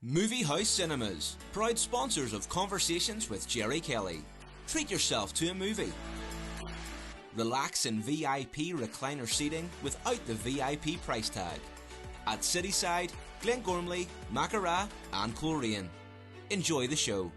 Movie House Cinemas, proud sponsors of Conversations with Gerry Kelly. Treat yourself to a movie. Relax in VIP recliner seating without the VIP price tag. At Cityside, Glengormley, Mackara and Coleraine. Enjoy the show.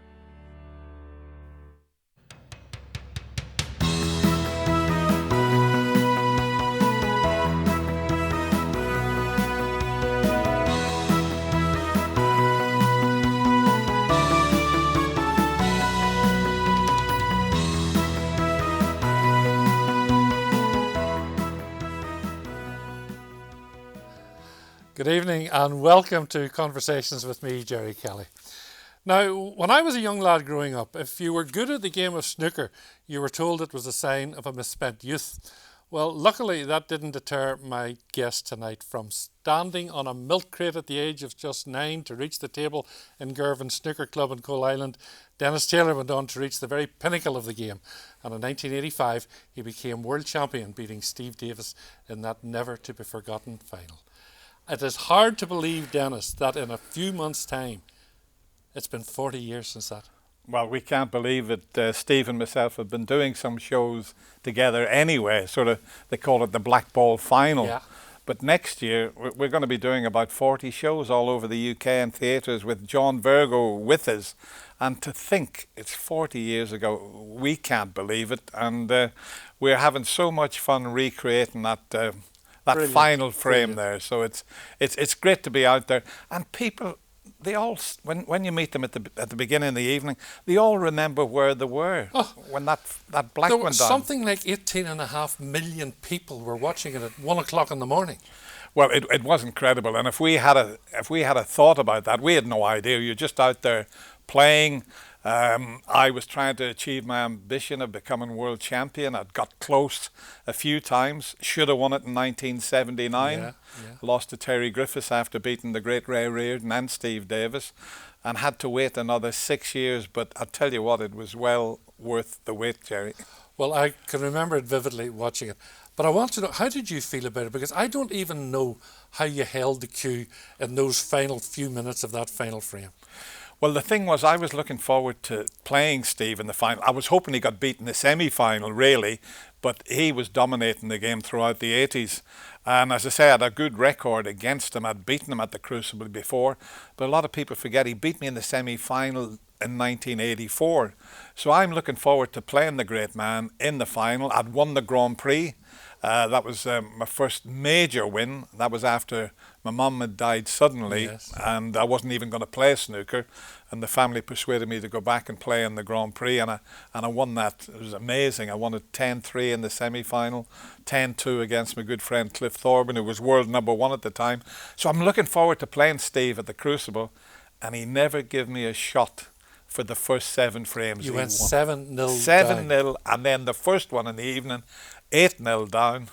Good evening and welcome to Conversations with me, Gerry Kelly. Now, when I was a young lad growing up, if you were good at the game of snooker, you were told it was a sign of a misspent youth. Well, luckily that didn't deter my guest tonight from standing on a milk crate at the age of just 9 to reach the table in Girvan Snooker Club in Coal Island. Dennis Taylor went on to reach the very pinnacle of the game, and in 1985 he became world champion, beating Steve Davis in that never-to-be-forgotten final. It is hard to believe, Dennis, that in a few months' time, it's been 40 years since that. Well, we can't believe it. Steve and myself have been doing some shows together anyway, sort of, they call it the Black Ball Final. Yeah. But next year, we're going to be doing about 40 shows all over the UK and theatres with John Virgo with us. And to think it's 40 years ago, we can't believe it. And we're having so much fun recreating that Brilliant. final frame Brilliant. there. So it's great to be out there. And people, they all, when you meet them at the beginning of the evening, they all remember where they were when that black There went was down. something like 18.5 million people were watching it at 1 o'clock in the morning. Well, it was incredible. And if we had a thought about that, we had no idea. You're just out there playing. I was trying to achieve my ambition of becoming world champion. I'd got close a few times. Should have won it in 1979. Yeah. Lost to Terry Griffiths after beating the great Ray Reardon and Steve Davis, and had to wait another 6 years. But I'll tell you what, it was well worth the wait, Gerry. Well, I can remember it vividly watching it. But I want to know, how did you feel about it? Because I don't even know how you held the cue in those final few minutes of that final frame. Well, the thing was, I was looking forward to playing Steve in the final. I was hoping he got beat in the semi-final, really, but he was dominating the game throughout the 80s. And as I say, I had a good record against him. I'd beaten him at the Crucible before, but a lot of people forget he beat me in the semi-final in 1984. So I'm looking forward to playing the great man in the final. I'd won the Grand Prix. That was my first major win. That was after my mum had died suddenly. Yes. And I wasn't even going to play snooker, and the family persuaded me to go back and play in the Grand Prix, and I won that. It was amazing. I won it 10-3 in the semi-final, 10-2 against my good friend Cliff Thorburn, who was world number 1 at the time. So I'm looking forward to playing Steve at the Crucible, and he never gave me a shot for the first 7 frames. You he went won. 7-0 7-0, and then the first one in the evening, 8-0 down.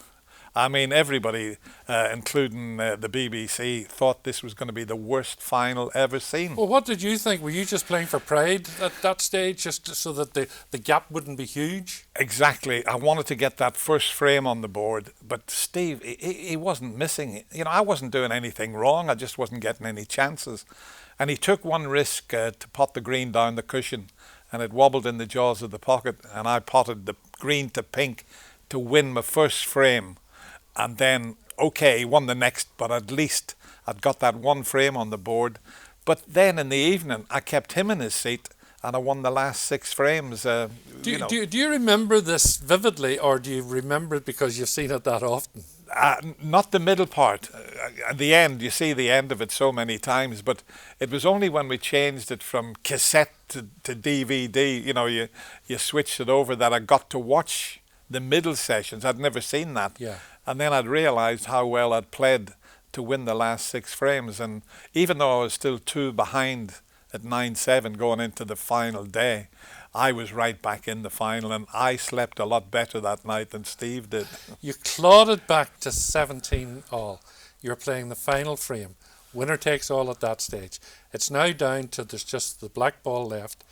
I mean, everybody, including the BBC, thought this was going to be the worst final ever seen. Well, what did you think? Were you just playing for pride at that stage, just so that the gap wouldn't be huge? Exactly. I wanted to get that first frame on the board, but Steve, he wasn't missing. You know, I wasn't doing anything wrong. I just wasn't getting any chances. And he took one risk to pot the green down the cushion, and it wobbled in the jaws of the pocket, and I potted the green to pink to win my first frame. And then, okay, he won the next, but at least I'd got that one frame on the board. But then in the evening, I kept him in his seat, and I won the last 6 frames. Do you remember this vividly, or do you remember it because you've seen it that often? Not the middle part. At the end, you see the end of it so many times, but it was only when we changed it from cassette to DVD, you switched it over, that I got to watch the middle sessions. I'd never seen that. Yeah. And then I'd realised how well I'd played to win the last 6 frames. And even though I was still 2 behind at 9-7 going into the final day, I was right back in the final, and I slept a lot better that night than Steve did. You clawed it back to 17 all. You're playing the final frame. Winner takes all at that stage. It's now down to there's just the black ball left.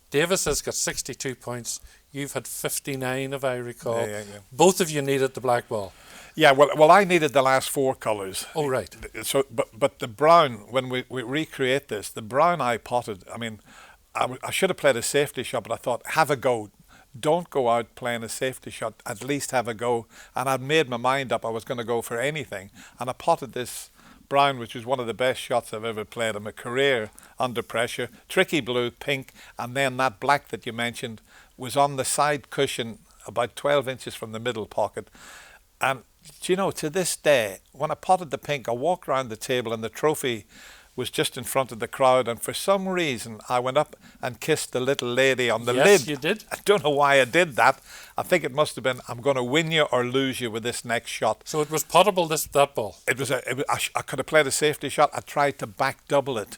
Davis has got 62 points. You've had 59, if I recall. Yeah. Both of you needed the black ball. Yeah, well, I needed the last 4 colours. Oh, right. So, but the brown, when we recreate this, the brown I potted, I mean, I should have played a safety shot, but I thought, have a go. Don't go out playing a safety shot, at least have a go. And I'd made my mind up I was going to go for anything. And I potted this brown, which was one of the best shots I've ever played in my career under pressure. Tricky blue, pink, and then that black that you mentioned was on the side cushion about 12 inches from the middle pocket. And do you know, to this day, when I potted the pink, I walked around the table and the trophy was just in front of the crowd, and for some reason I went up and kissed the little lady on the lid. Yes, you did. I don't know why I did that. I think it must have been, I'm going to win you or lose you with this next shot. So it was potable, that ball? I could have played a safety shot. I tried to back double it,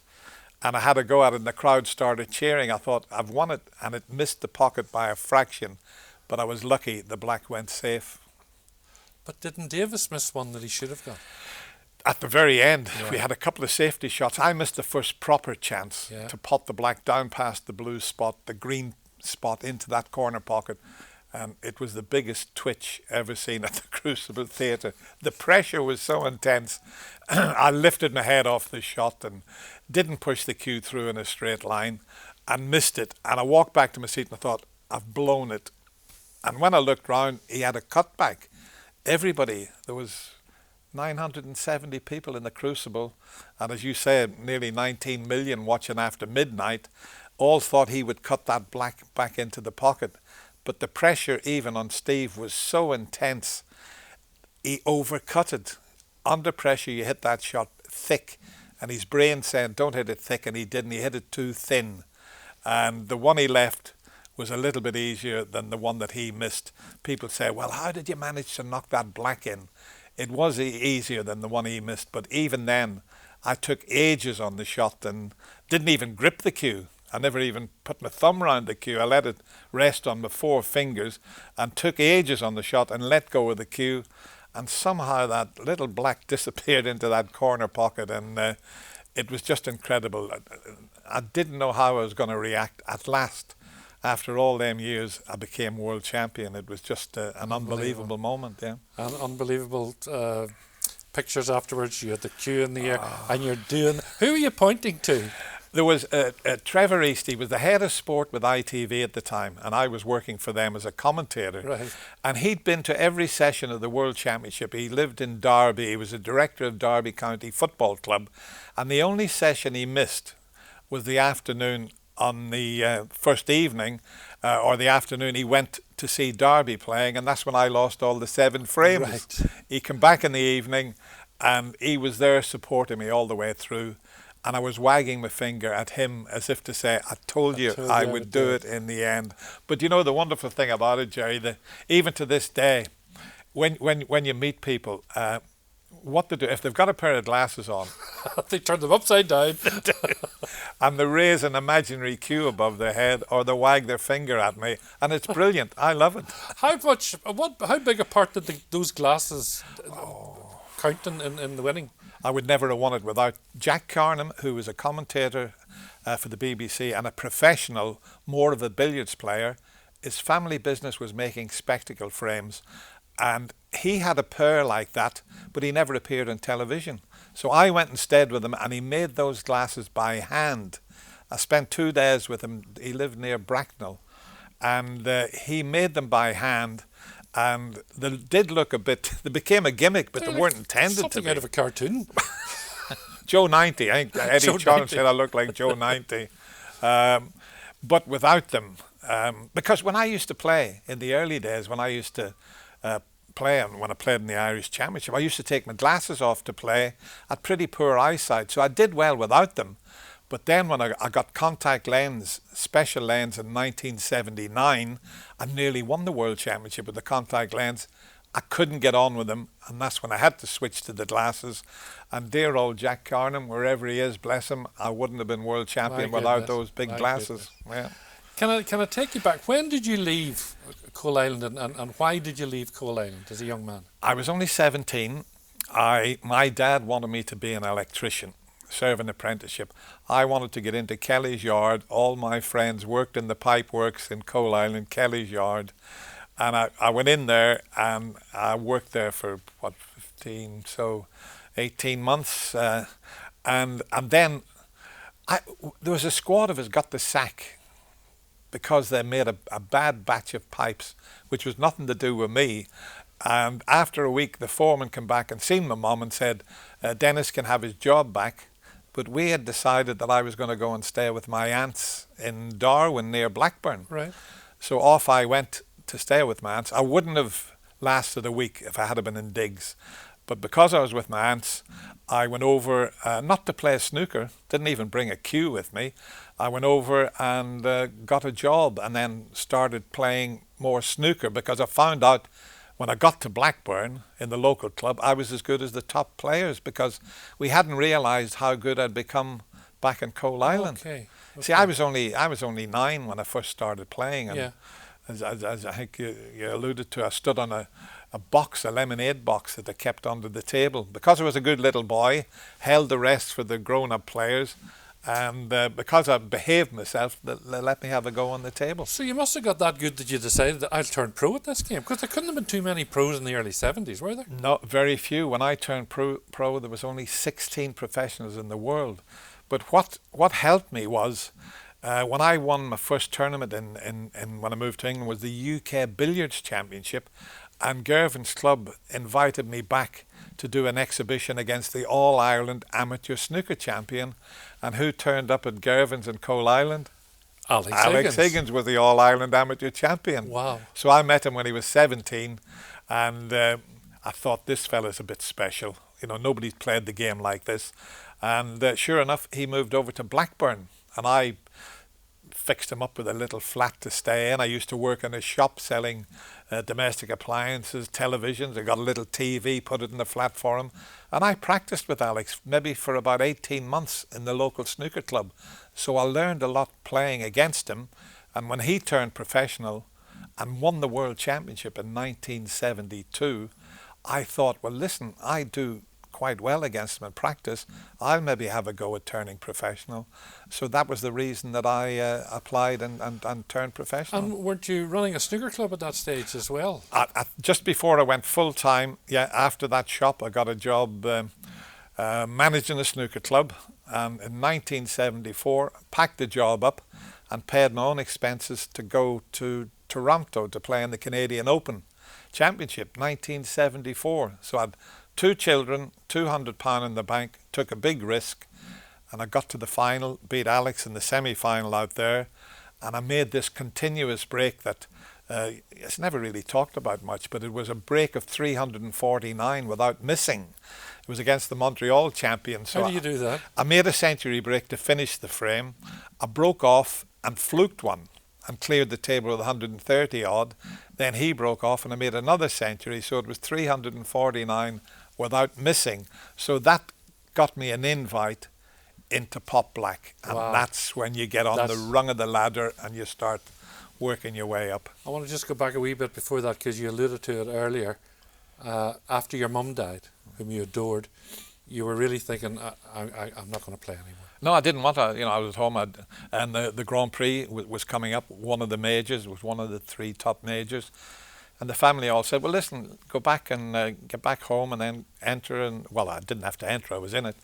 and I had a go at it, and the crowd started cheering. I thought, I've won it, and it missed the pocket by a fraction, but I was lucky the black went safe. But didn't Davis miss one that he should have got? At the very end, Yeah. we had a couple of safety shots. I missed the first proper chance Yeah. to pot the black down past the blue spot, the green spot into that corner pocket. And it was the biggest twitch ever seen at the Crucible Theatre. The pressure was so intense. I lifted my head off the shot and didn't push the cue through in a straight line and missed it. And I walked back to my seat and I thought, I've blown it. And when I looked round, he had a cutback. Everybody, there was 970 people in the Crucible, and as you said, nearly 19 million watching after midnight, all thought he would cut that black back into the pocket. But the pressure even on Steve was so intense, he overcut it. Under pressure, you hit that shot thick, and his brain said, don't hit it thick, and he didn't. He hit it too thin. And the one he left was a little bit easier than the one that he missed. People say, well, how did you manage to knock that black in? It was easier than the one he missed, but even then, I took ages on the shot and didn't even grip the cue. I never even put my thumb around the cue. I let it rest on my 4 fingers and took ages on the shot and let go of the cue. And somehow that little black disappeared into that corner pocket, and it was just incredible. I didn't know how I was going to react. At last, after all them years, I became world champion. It was just an unbelievable moment, yeah. And unbelievable pictures afterwards. You had the cue in the air, and you're doing... Who are you pointing to? There was Trevor East. He was the head of sport with ITV at the time, and I was working for them as a commentator. Right. And he'd been to every session of the World Championship. He lived in Derby. He was a director of Derby County Football Club. And the only session he missed was the afternoon on the first evening, or the afternoon he went to see Derby playing, and that's when I lost all the 7 frames. Right. He came back in the evening, and he was there supporting me all the way through. And I was wagging my finger at him as if to say, I told you I would do it in the end. But you know the wonderful thing about it, Gerry, that even to this day, when you meet people, what they do, if they've got a pair of glasses on, They turn them upside down. and they raise an imaginary cue above their head, or they wag their finger at me, and it's brilliant. I love it. How big a part did those glasses count in the winning? I would never have won it without Jack Carnham, who was a commentator for the BBC and a professional, more of a billiards player. His family business was making spectacle frames, and he had a pair like that, but he never appeared on television. So I went and stayed with him, and he made those glasses by hand. I spent 2 days with him. He lived near Bracknell, and he made them by hand. And they did look a bit, they became a gimmick, but they weren't intended to be. Something out of a cartoon. Joe 90, I think Eddie Joe John 90. said I looked like Joe 90. But without them, because when I used to play in the early days, when I used to play, and when I played in the Irish Championship, I used to take my glasses off to play. I had pretty poor eyesight, so I did well without them. But then when I got contact lens, special lens in 1979, I nearly won the World Championship with the contact lens. I couldn't get on with them, and that's when I had to switch to the glasses. And dear old Jack Carnham, wherever he is, bless him, I wouldn't have been world champion without those big glasses. Yeah. Can I take you back? When did you leave Coal Island, and why did you leave Coal Island as a young man? I was only 17. My dad wanted me to be an electrician. serve an apprenticeship. I wanted to get into Kelly's Yard. All my friends worked in the pipe works in Coal Island, Kelly's Yard. And I went in there and I worked there for, 18 months. And then there was a squad of us got the sack because they made a bad batch of pipes, which was nothing to do with me. And after a week, the foreman came back and seen my mum and said, Dennis can have his job back. But we had decided that I was going to go and stay with my aunts in Darwin near Blackburn. Right. So off I went to stay with my aunts. I wouldn't have lasted a week if I had been in digs. But because I was with my aunts, I went over, not to play snooker, didn't even bring a cue with me. I went over and got a job and then started playing more snooker because I found out when I got to Blackburn in the local club, I was as good as the top players because we hadn't realised how good I'd become back in Coal Island. Okay. See, I was only 9 when I first started playing, and Yeah. as I think you alluded to, I stood on a box, a lemonade box that I kept under the table because I was a good little boy, held the rest for the grown-up players, and because I behaved myself, they let me have a go on the table. So you must have got that good that you decided that I'll turn pro at this game, because there couldn't have been too many pros in the early 70s, were there? No, very few. When I turned pro, there was only 16 professionals in the world. But what helped me was when I won my first tournament in when I moved to England was the UK Billiards Championship, and Gervin's club invited me back to do an exhibition against the All-Ireland Amateur Snooker Champion. And who turned up at Gervin's in Coal Island? Alex Higgins was the All-Ireland Amateur Champion. Wow. So I met him when he was 17, and I thought, this fella's a bit special. You know, nobody's played the game like this. And sure enough, he moved over to Blackburn, and I fixed him up with a little flat to stay in. I used to work in a shop selling domestic appliances, televisions. I got a little TV, put it in the flat for him. And I practiced with Alex maybe for about 18 months in the local snooker club. So I learned a lot playing against him. And when he turned professional and won the World Championship in 1972, I thought, well, listen, I do quite well against him in practice. I'll maybe have a go at turning professional. So that was the reason that I applied and turned professional. And weren't you running a snooker club at that stage as well? Just before I went full time, after that shop, I got a job managing a snooker club. And in 1974, packed the job up and paid my own expenses to go to Toronto to play in the Canadian Open Championship, 1974. So I had 2 children, £200 in the bank, took a big risk, and I got to the final, beat Alex in the semi-final out there, and I made this continuous break that it's never really talked about much, but it was a break of 349 without missing. It was against the Montreal champion. So how do you do that? I made a century break to finish the frame. I broke off and fluked one and cleared the table with 130 odd. Then he broke off and I made another century, so it was 349 without missing. So that got me an invite into Pop Black, and wow. That's when you get on the rung of the ladder and you start working your way up. I want to just go back a wee bit before that, because you alluded to it earlier. After your mum died, whom you adored, you were really thinking, I'm not going to play anymore. No, I didn't want to. You know, I was at home, and the Grand Prix was coming up. One of the majors was one of the 3 top majors. And the family all said, well, listen, go back and get back home and then enter. And well, I didn't have to enter, I was in it.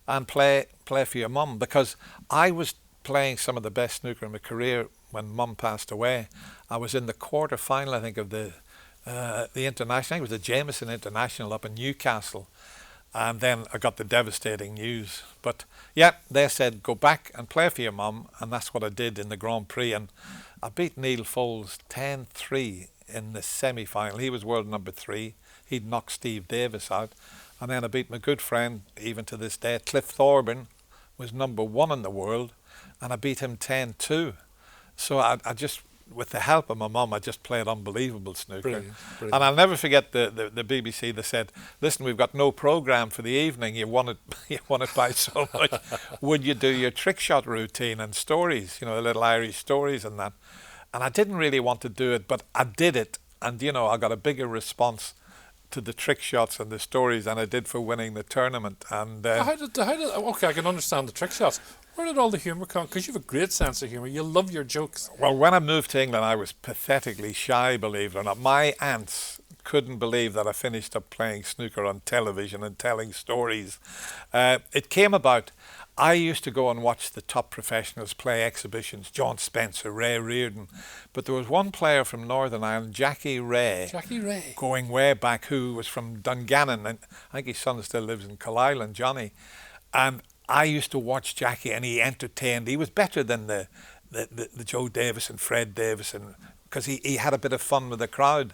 And play for your mum, because I was playing some of the best snooker in my career when mum passed away. I was in the quarter final, I think, of the international. I think it was the Jameson International up in Newcastle. And then I got the devastating news. But yeah, they said, go back and play for your mum. And that's what I did in the Grand Prix. And I beat Neil Foles 10-3 in the semi-final. He was world number 3. He'd knocked Steve Davis out. And then I beat my good friend, even to this day, Cliff Thorburn, was number 1 in the world. And I beat him 10-2. So I just, with the help of my mum, I just played unbelievable snooker. Brilliant. And I'll never forget the BBC. They said, listen, we've got no programme for the evening. You won it by so much. Would you do your trick shot routine and stories, you know, the little Irish stories and that? And I didn't really want to do it, but I did it. And, you know, I got a bigger response to the trick shots and the stories than I did for winning the tournament. And okay, I can understand the trick shots. Where did all the humour come? Because you have a great sense of humour. You love your jokes. Well, when I moved to England, I was pathetically shy, believe it or not. My aunts couldn't believe that I finished up playing snooker on television and telling stories. It came about, I used to go and watch the top professionals play exhibitions, John Spencer, Ray Reardon, but there was one player from Northern Ireland, Jackie Ray, going way back, who was from Dungannon, and I think his son still lives in Kyle, Johnny, and I used to watch Jackie, and he entertained. He was better than the Joe Davis and Fred Davis, because he had a bit of fun with the crowd.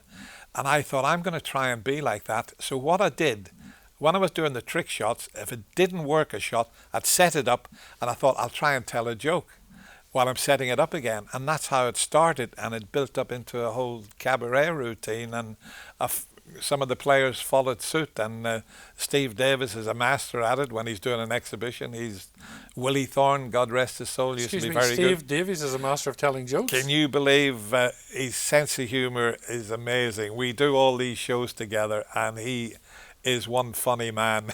And I thought, I'm going to try and be like that. So what I did, when I was doing the trick shots, if it didn't work a shot, I'd set it up, and I thought, I'll try and tell a joke while I'm setting it up again. And that's how it started, and it built up into a whole cabaret routine, and some of the players followed suit, and Steve Davis is a master at it when he's doing an exhibition. Willie Thorne, God rest his soul, used to be very good. Steve Davies is a master of telling jokes. Can you believe his sense of humour is amazing? We do all these shows together, and he is one funny man.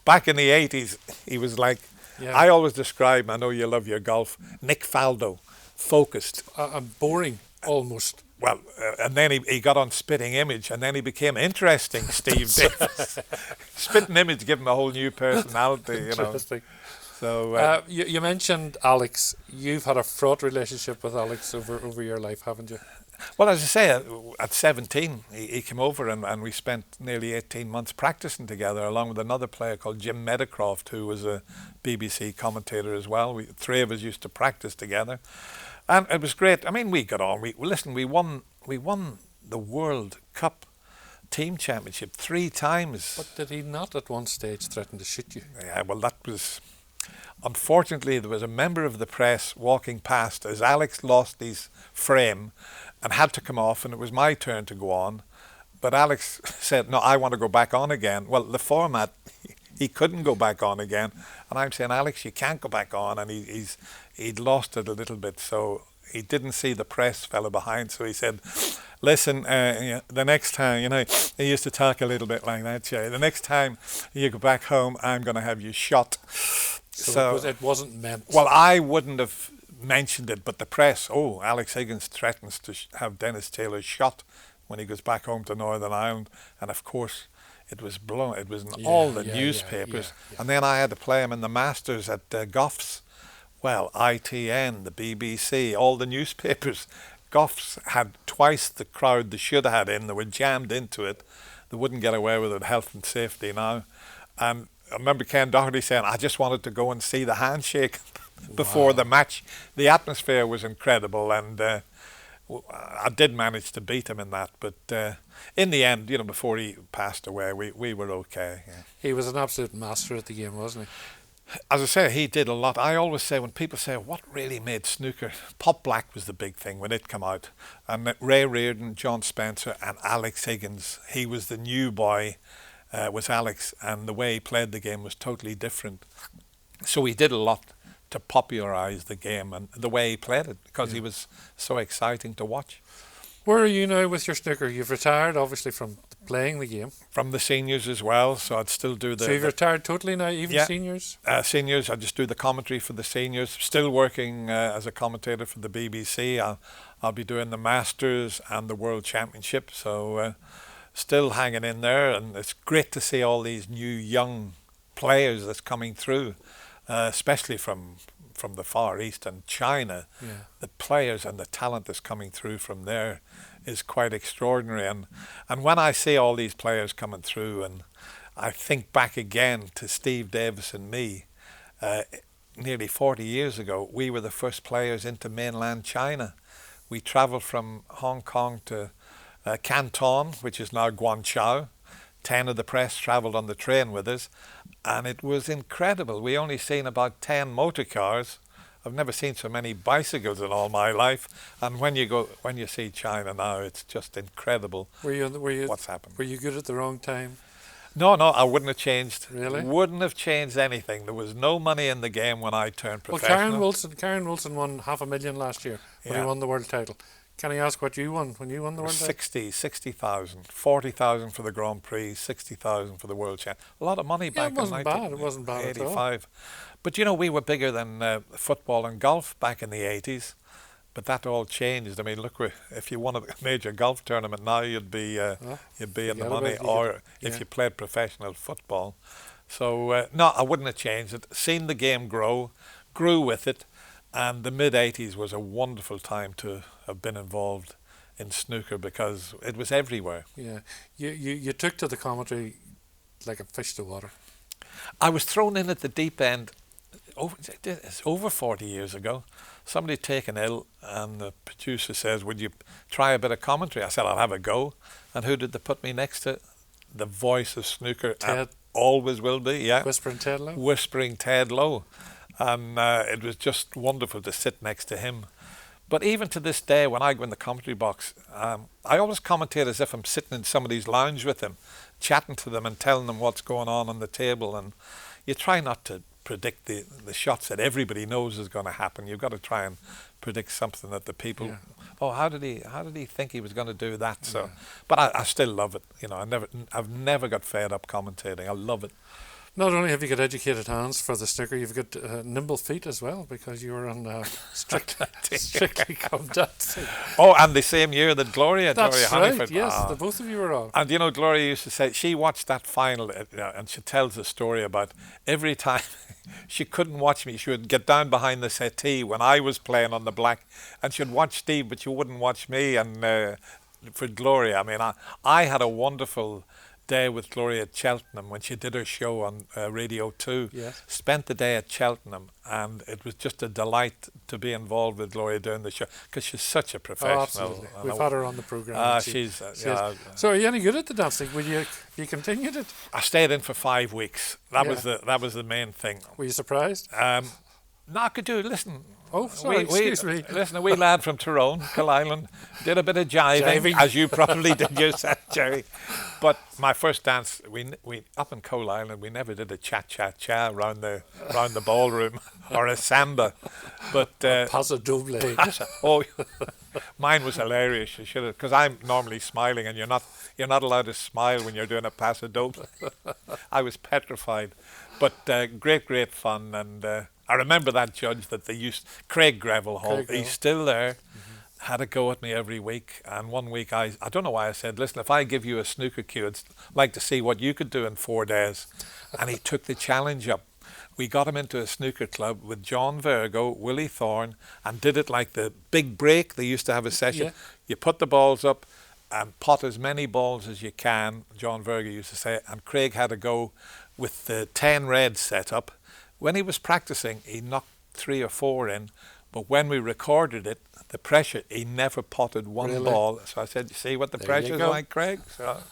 Back in the 80s, he was like, I always describe him, I know you love your golf, Nick Faldo, focused. And boring, almost. Well, and then he got on Spitting Image, and then he became interesting, Steve Davis. Spitting Image gave him a whole new personality, you know. Interesting. So, you mentioned Alex. You've had a fraught relationship with Alex over your life, haven't you? Well, as I say, at 17, he came over, and we spent nearly 18 months practicing together, along with another player called Jim Meadowcroft, who was a BBC commentator as well. Three of us used to practice together. And it was great. I mean, we got on. We won the World Cup team championship 3 times. But did he not at one stage threaten to shoot you? Yeah, well, that was... Unfortunately, there was a member of the press walking past as Alex lost his frame and had to come off, and it was my turn to go on. But Alex said, no, I want to go back on again. Well, the format, he couldn't go back on again. And I'm saying, Alex, you can't go back on. And he'd lost it a little bit. So he didn't see the press fella behind. So he said, listen, the next time, he used to talk a little bit like that, Jerry. The next time you go back home, I'm going to have you shot. So it wasn't meant. Well, I wouldn't have mentioned it, but the press, Alex Higgins threatens to have Dennis Taylor shot when he goes back home to Northern Ireland. And of course, it was blown. It was in all the newspapers. And then I had to play him in the Masters at Goffs. Well, ITN, the BBC, all the newspapers. Goffs had twice the crowd they should have had in. They were jammed into it. They wouldn't get away with it, health and safety now. And I remember Ken Doherty saying, I just wanted to go and see the handshake before the match. The atmosphere was incredible, and I did manage to beat him in that. But in the end, before he passed away, we were okay. Yeah. He was an absolute master at the game, wasn't he? As I say, he did a lot. I always say, when people say, what really made snooker, Pop Black was the big thing when it came out. And Ray Reardon, John Spencer, and Alex Higgins, he was the new boy. Was Alex, and the way he played the game was totally different. So he did a lot to popularise the game and the way he played it, because he was so exciting to watch. Where are you now with your snooker? You've retired, obviously, from playing the game. From the seniors as well, so I'd still do the... So you've retired totally now, even seniors? Seniors, I just do the commentary for the seniors. Still working as a commentator for the BBC. I'll be doing the Masters and the World Championship, so... still hanging in there, and it's great to see all these new young players that's coming through, especially from the Far East and China. The players and the talent that's coming through from there is quite extraordinary, and when I see all these players coming through, and I think back again to Steve Davis and me, nearly 40 years ago, we were the first players into mainland China. We travelled from Hong Kong to Canton, which is now Guangzhou. 10 of the press travelled on the train with us, and it was incredible. We only seen about 10 motor cars. I've never seen so many bicycles in all my life. And when you see China now, it's just incredible. What's happened. Were you good at the wrong time? No, I wouldn't have changed. Really? Wouldn't have changed anything. There was no money in the game when I turned professional. Well, Karen Wilson won $500,000 last year when he won the world title. Can I ask what you won when you won the World? 60,000, 40,000 for the Grand Prix, 60,000 for the World Champion. A lot of money back in 1985. It wasn't bad at all. But you know, we were bigger than football and golf back in the 80s. But that all changed. I mean, look, if you won a major golf tournament now, you'd be in the money, or if you played professional football. So no, I wouldn't have changed it. Seen the game grew with it, and the mid-80s was a wonderful time to have been involved in snooker because it was everywhere. Yeah, you took to the commentary like a fish to water. I was thrown in at the deep end over 40 years ago. Somebody taken ill, and the producer says, "Would you try a bit of commentary?" I said, "I'll have a go." And who did they put me next to? The voice of snooker, Ted. Always will be, yeah. Whispering Ted Lowe. Whispering Ted Lowe. And it was just wonderful to sit next to him. But even to this day, when I go in the commentary box, I always commentate as if I'm sitting in somebody's lounge with them, chatting to them and telling them what's going on the table. And you try not to predict the shots that everybody knows is going to happen. You've got to try and predict something that the people, how did he think he was going to do that? So, but I still love it. You know, I've never got fed up commentating. I love it. Not only have you got educated hands for the snooker, you've got nimble feet as well, because you were on Strictly Come Dancing. Oh, and the same year that Gloria That's Honeyford. Right, yes, the both of you were on. And you know, Gloria used to say, she watched that final, and she tells a story about every time she couldn't watch me, she would get down behind the settee when I was playing on the black, and she'd watch Steve, but she wouldn't watch me. And for Gloria, I mean, I had a wonderful day with Gloria at Cheltenham when she did her show on Radio 2. Yes. Spent the day at Cheltenham, and it was just a delight to be involved with Gloria doing the show because she's such a professional. Oh, absolutely. We've had her on the programme. She's So are you any good at the dancing? You continued it? I stayed in for 5 weeks. That was the main thing. Were you surprised? No, I could do. Listen. Oh, sorry, excuse me. Listen, a wee lad from Tyrone, Kill Island, did a bit of jiving, as you probably did yourself, Gerry. But my first dance, we up in Coal Island, we never did a cha-cha-cha around the ballroom or a samba. But Paso doble. Oh, mine was hilarious. You should have, because I'm normally smiling, and you're not allowed to smile when you're doing a paso doble. I was petrified, but great fun. And I remember that judge that they used, Craig Greville, he's still there. Had a go at me every week, and one week I don't know why I said, "Listen, if I give you a snooker cue, I'd like to see what you could do in 4 days." And he took the challenge up. We got him into a snooker club with John Virgo, Willie Thorne, and did it like the big break. They used to have a session. Yeah. You put the balls up and pot as many balls as you can, John Virgo used to say, and Craig had a go with the 10 reds set up. When he was practicing, he knocked 3 or 4 in, but when we recorded it, the pressure, he never potted one ball. So I said, "You see what the pressure's like, Craig?" So.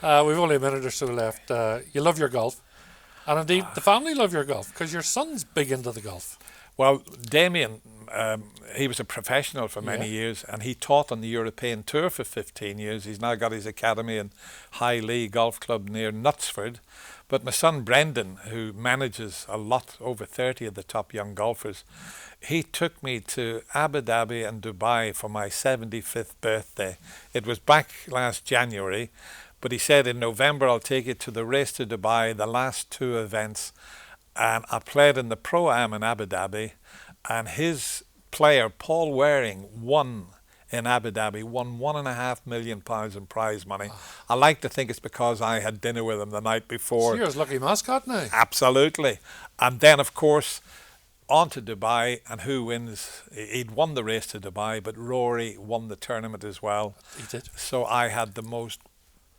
We've only a minute or so left. You love your golf, and indeed the family love your golf because your son's big into the golf. Well, Damien, he was a professional for many years, and he taught on the European Tour for 15 years. He's now got his academy in High Lee Golf Club near Knutsford. But my son Brendan, who manages a lot, over 30 of the top young golfers, he took me to Abu Dhabi and Dubai for my 75th birthday. It was back last January, but he said in November, "I'll take you to the Race to Dubai, the last 2 events." And I played in the Pro-Am in Abu Dhabi, and his player, Paul Waring, won in Abu Dhabi, won £1.5 million in prize money. I like to think it's because I had dinner with him the night before. So you're his lucky mascot now. Absolutely. And then, of course, on to Dubai, and who wins? He'd won the Race to Dubai, but Rory won the tournament as well. He did. So I had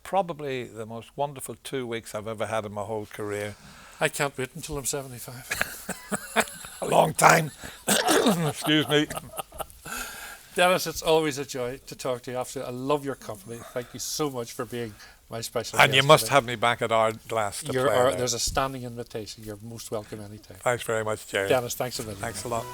probably the most wonderful 2 weeks I've ever had in my whole career. I can't wait until I'm 75. A long time. Excuse me. Dennis, it's always a joy to talk to you. I love your company. Thank you so much for being my special And guest you must today. have me back at our Glass to play. There's a standing invitation. You're most welcome anytime. Thanks very much, Gerry. Dennis, thanks a million. Thanks a lot.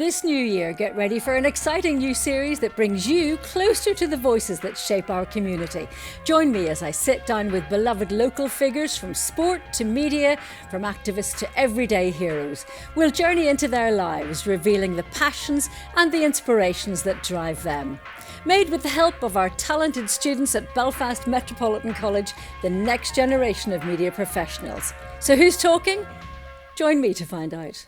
This new year, get ready for an exciting new series that brings you closer to the voices that shape our community. Join me as I sit down with beloved local figures from sport to media, from activists to everyday heroes. We'll journey into their lives, revealing the passions and the inspirations that drive them. Made with the help of our talented students at Belfast Metropolitan College, the next generation of media professionals. So who's talking? Join me to find out.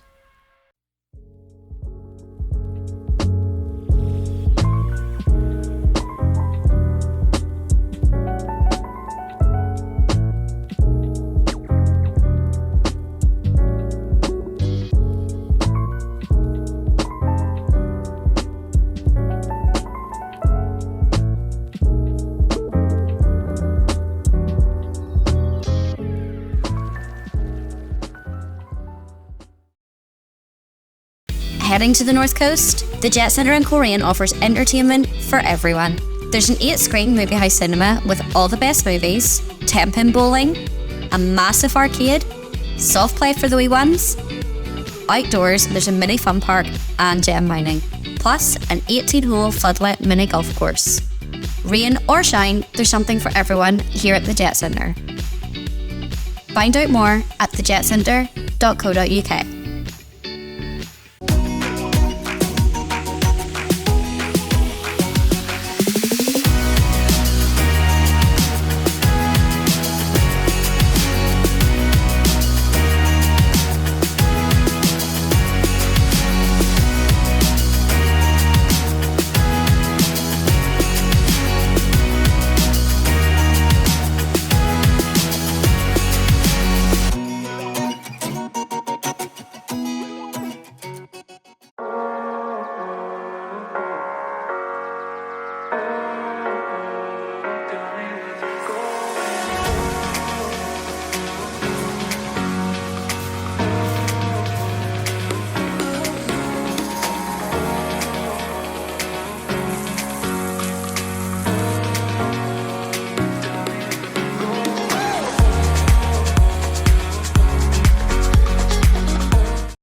Heading to the North Coast, the Jet Centre in Coleraine offers entertainment for everyone. There's an 8-screen movie house cinema with all the best movies, 10-pin bowling, a massive arcade, soft play for the wee ones. Outdoors, there's a mini fun park and gem mining, plus an 18-hole floodlit mini golf course. Rain or shine, there's something for everyone here at the Jet Centre. Find out more at thejetcentre.co.uk.